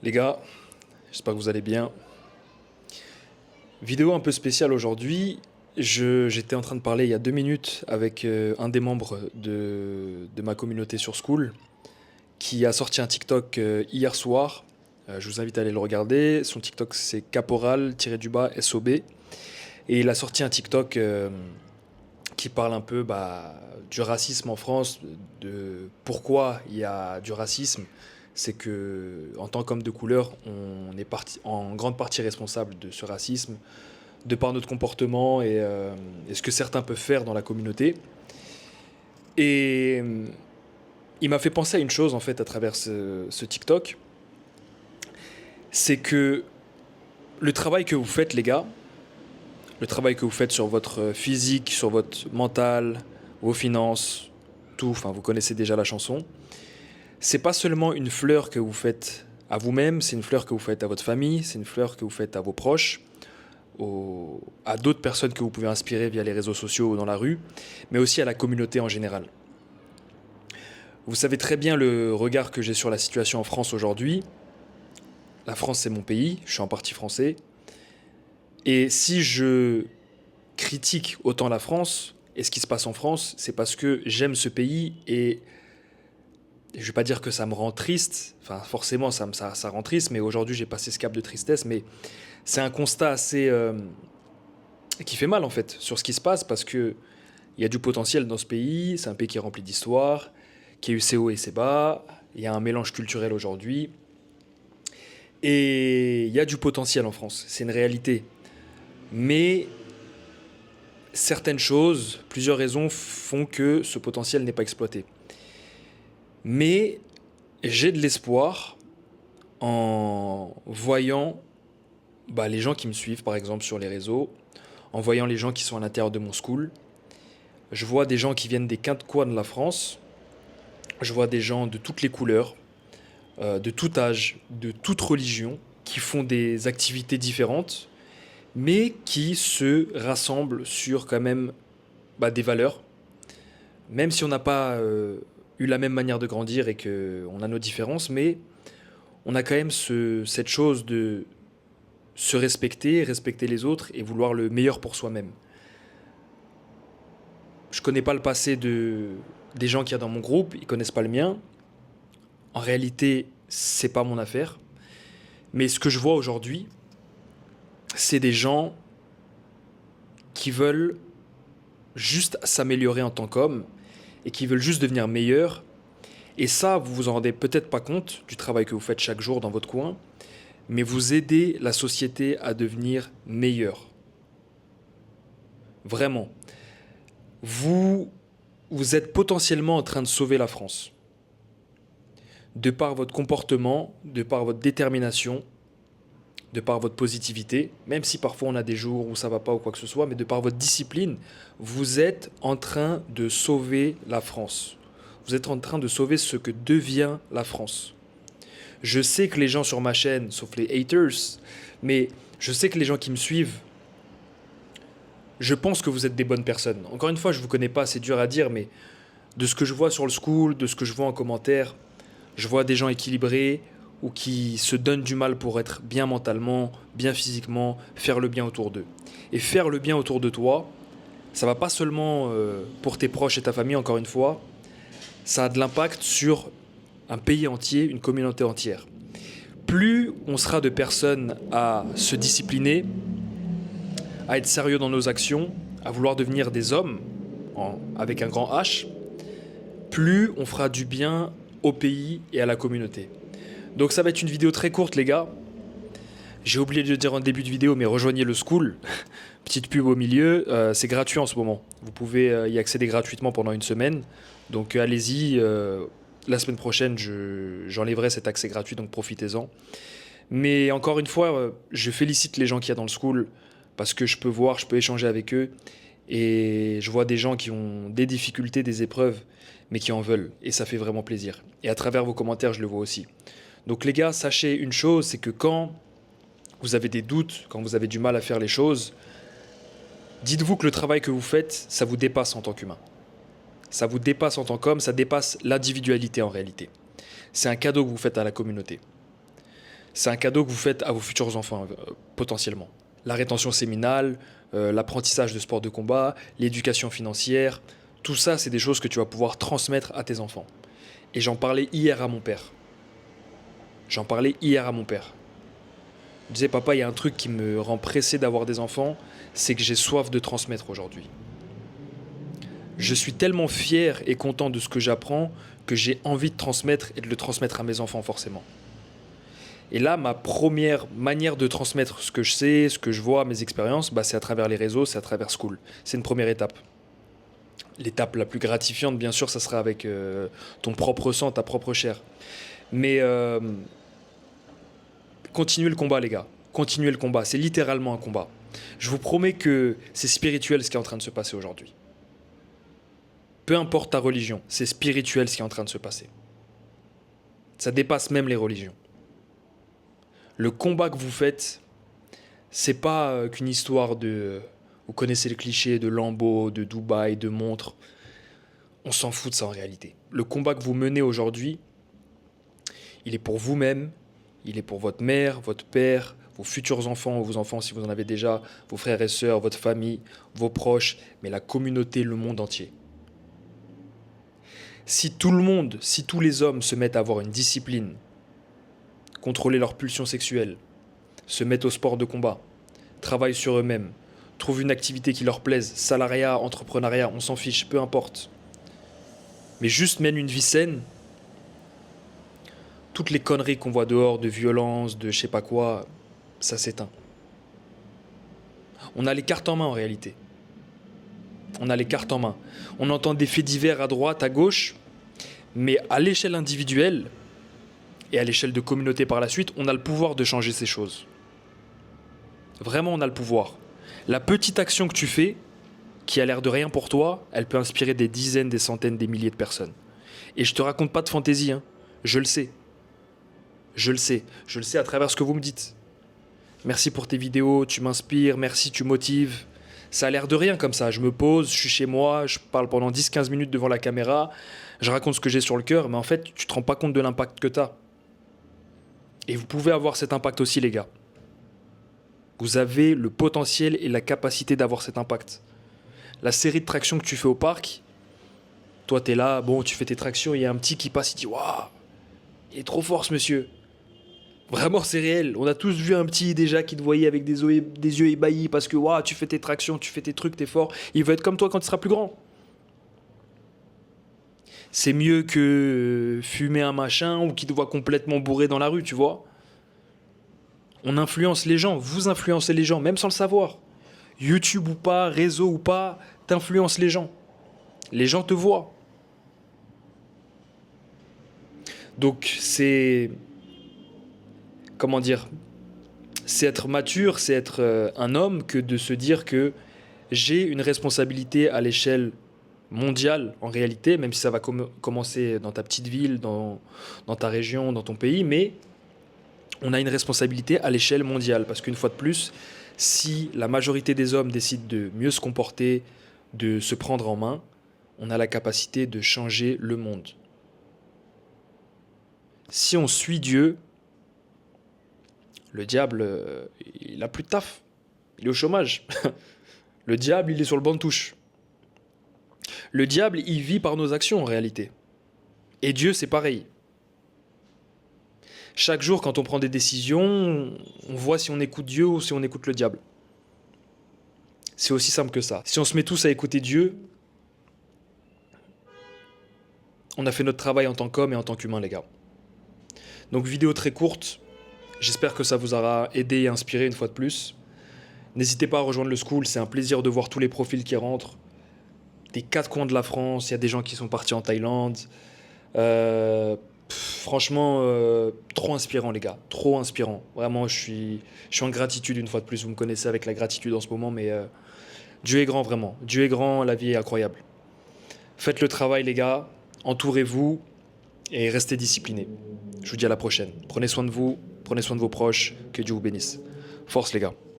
Les gars, j'espère que vous allez bien. Vidéo un peu spéciale aujourd'hui. J'étais en train de parler il y a 2 minutes avec un des membres de ma communauté sur School qui a sorti un TikTok hier soir. Je vous invite à aller le regarder. Son TikTok c'est caporal-SOB. Et il a sorti un TikTok qui parle un peu du racisme en France, de pourquoi il y a du racisme. C'est que, en tant qu'homme de couleur, on est en grande partie responsable de ce racisme, de par notre comportement et ce que certains peuvent faire dans la communauté. Et il m'a fait penser à une chose en fait à travers ce TikTok, c'est que le travail que vous faites, les gars, le travail que vous faites sur votre physique, sur votre mental, vos finances, tout, enfin vous connaissez déjà la chanson, c'est pas seulement une fleur que vous faites à vous-même, c'est une fleur que vous faites à votre famille, c'est une fleur que vous faites à vos proches, à d'autres personnes que vous pouvez inspirer via les réseaux sociaux ou dans la rue, mais aussi à la communauté en général. Vous savez très bien le regard que j'ai sur la situation en France aujourd'hui. La France, c'est mon pays, je suis en partie français. Et si je critique autant la France et ce qui se passe en France, c'est parce que j'aime ce pays et je vais pas dire que ça me rend triste, enfin forcément ça rend triste, mais aujourd'hui j'ai passé ce cap de tristesse, mais c'est un constat assez qui fait mal en fait sur ce qui se passe parce que il y a du potentiel dans ce pays, c'est un pays qui est rempli d'histoire, qui a eu ses hauts et ses bas, il y a un mélange culturel aujourd'hui et il y a du potentiel en France, c'est une réalité. Mais certaines choses, plusieurs raisons font que ce potentiel n'est pas exploité. Mais j'ai de l'espoir en voyant les gens qui me suivent, par exemple, sur les réseaux, en voyant les gens qui sont à l'intérieur de mon school. Je vois des gens qui viennent des quatre coins de la France. Je vois des gens de toutes les couleurs, de tout âge, de toute religion, qui font des activités différentes, mais qui se rassemblent sur quand même des valeurs. Même si on n'a pas eu la même manière de grandir et qu'on a nos différences, mais on a quand même cette chose de se respecter, respecter les autres et vouloir le meilleur pour soi-même. Je connais pas le passé des gens qu'il y a dans mon groupe, ils connaissent pas le mien. En réalité, c'est pas mon affaire. Mais ce que je vois aujourd'hui, c'est des gens qui veulent juste s'améliorer en tant qu'homme et qui veulent juste devenir meilleurs. Et ça, vous vous en rendez peut-être pas compte du travail que vous faites chaque jour dans votre coin, mais vous aidez la société à devenir meilleure. Vraiment. Vous, vous êtes potentiellement en train de sauver la France. De par votre comportement, de par votre détermination, de par votre positivité, même si parfois on a des jours où ça va pas ou quoi que ce soit, mais de par votre discipline, vous êtes en train de sauver la France. Vous êtes en train de sauver ce que devient la France. Je sais que les gens sur ma chaîne, sauf les haters, mais je sais que les gens qui me suivent, je pense que vous êtes des bonnes personnes. Encore une fois, je vous connais pas, c'est dur à dire, mais de ce que je vois sur le school, de ce que je vois en commentaire, je vois des gens équilibrés ou qui se donnent du mal pour être bien mentalement, bien physiquement, faire le bien autour d'eux. Et faire le bien autour de toi, ça va pas seulement pour tes proches et ta famille, encore une fois, ça a de l'impact sur un pays entier, une communauté entière. Plus on sera de personnes à se discipliner, à être sérieux dans nos actions, à vouloir devenir des hommes, avec un grand H, plus on fera du bien au pays et à la communauté. Donc ça va être une vidéo très courte les gars. J'ai oublié de le dire en début de vidéo, mais rejoignez le school. Petite pub au milieu, c'est gratuit en ce moment. Vous pouvez y accéder gratuitement pendant une semaine. Donc allez-y, la semaine prochaine j'enlèverai cet accès gratuit, donc profitez-en. Mais encore une fois, je félicite les gens qu'il y a dans le school parce que je peux voir, je peux échanger avec eux et je vois des gens qui ont des difficultés, des épreuves, mais qui en veulent et ça fait vraiment plaisir. Et à travers vos commentaires, je le vois aussi. Donc les gars, sachez une chose, c'est que quand vous avez des doutes, quand vous avez du mal à faire les choses, dites-vous que le travail que vous faites, ça vous dépasse en tant qu'humain. Ça vous dépasse en tant qu'homme, ça dépasse l'individualité en réalité. C'est un cadeau que vous faites à la communauté. C'est un cadeau que vous faites à vos futurs enfants, potentiellement. La rétention séminale, l'apprentissage de sport de combat, l'éducation financière, tout ça, c'est des choses que tu vas pouvoir transmettre à tes enfants. Et j'en parlais hier à mon père. J'en parlais hier à mon père. Je disais, papa, il y a un truc qui me rend pressé d'avoir des enfants, c'est que j'ai soif de transmettre aujourd'hui. Je suis tellement fier et content de ce que j'apprends que j'ai envie de transmettre et de le transmettre à mes enfants forcément. Et là, ma première manière de transmettre ce que je sais, ce que je vois, mes expériences, c'est à travers les réseaux, c'est à travers Skool. C'est une première étape. L'étape la plus gratifiante, bien sûr, ça sera avec ton propre sang, ta propre chair. Mais continuez le combat, les gars. Continuez le combat. C'est littéralement un combat. Je vous promets que c'est spirituel ce qui est en train de se passer aujourd'hui. Peu importe ta religion, c'est spirituel ce qui est en train de se passer. Ça dépasse même les religions. Le combat que vous faites, c'est pas qu'une histoire de... Vous connaissez les clichés de Lambeau, de Dubaï, de montres. On s'en fout de ça en réalité. Le combat que vous menez aujourd'hui, il est pour vous-même, il est pour votre mère, votre père, vos futurs enfants, vos enfants si vous en avez déjà, vos frères et sœurs, votre famille, vos proches, mais la communauté, le monde entier. Si tout le monde, si tous les hommes se mettent à avoir une discipline, contrôler leurs pulsions sexuelles, se mettent au sport de combat, travaillent sur eux-mêmes, trouvent une activité qui leur plaise, salariat, entrepreneuriat, on s'en fiche, peu importe. Mais juste mènent une vie saine, toutes les conneries qu'on voit dehors, de violence, de je sais pas quoi, ça s'éteint. On a les cartes en main en réalité. On a les cartes en main. On entend des faits divers à droite, à gauche, mais à l'échelle individuelle et à l'échelle de communauté par la suite, on a le pouvoir de changer ces choses. Vraiment, on a le pouvoir. La petite action que tu fais, qui a l'air de rien pour toi, elle peut inspirer des dizaines, des centaines, des milliers de personnes. Et je te raconte pas de fantaisie, hein. Je le sais. Je le sais. Je le sais à travers ce que vous me dites. Merci pour tes vidéos, tu m'inspires, merci, tu motives. Ça a l'air de rien comme ça. Je me pose, je suis chez moi, je parle pendant 10-15 minutes devant la caméra, je raconte ce que j'ai sur le cœur, mais en fait, tu te rends pas compte de l'impact que tu as. Et vous pouvez avoir cet impact aussi, les gars. Vous avez le potentiel et la capacité d'avoir cet impact. La série de tractions que tu fais au parc, toi, tu es là, bon, tu fais tes tractions, il y a un petit qui passe, il dit « Waouh, il est trop fort ce monsieur !» Vraiment, c'est réel. On a tous vu un petit déjà qui te voyait avec des yeux ébahis parce que waouh, tu fais tes tractions, tu fais tes trucs, t'es fort. Il veut être comme toi quand il sera plus grand. C'est mieux que fumer un machin ou qui te voit complètement bourré dans la rue, tu vois. On influence les gens, vous influencez les gens, même sans le savoir. YouTube ou pas, réseau ou pas, t'influences les gens. Les gens te voient. Donc c'est... Comment dire, c'est être mature, c'est être un homme que de se dire que j'ai une responsabilité à l'échelle mondiale en réalité, même si ça va commencer dans ta petite ville, dans ta région, dans ton pays, mais on a une responsabilité à l'échelle mondiale. Parce qu'une fois de plus, si la majorité des hommes décident de mieux se comporter, de se prendre en main, on a la capacité de changer le monde. Si on suit Dieu, le diable, il a plus de taf. Il est au chômage. Le diable, il est sur le banc de touche. Le diable, il vit par nos actions en réalité. Et Dieu, c'est pareil. Chaque jour, quand on prend des décisions, on voit si on écoute Dieu ou si on écoute le diable. C'est aussi simple que ça. Si on se met tous à écouter Dieu, on a fait notre travail en tant qu'homme et en tant qu'humain, les gars. Donc, vidéo très courte. J'espère que ça vous aura aidé et inspiré une fois de plus. N'hésitez pas à rejoindre le Skool, c'est un plaisir de voir tous les profils qui rentrent. Des quatre coins de la France, il y a des gens qui sont partis en Thaïlande. Franchement, trop inspirant les gars, trop inspirant. Vraiment, je suis en gratitude une fois de plus. Vous me connaissez avec la gratitude en ce moment, mais Dieu est grand vraiment. Dieu est grand, la vie est incroyable. Faites le travail les gars, entourez-vous et restez disciplinés. Je vous dis à la prochaine. Prenez soin de vous, prenez soin de vos proches, que Dieu vous bénisse. Force les gars.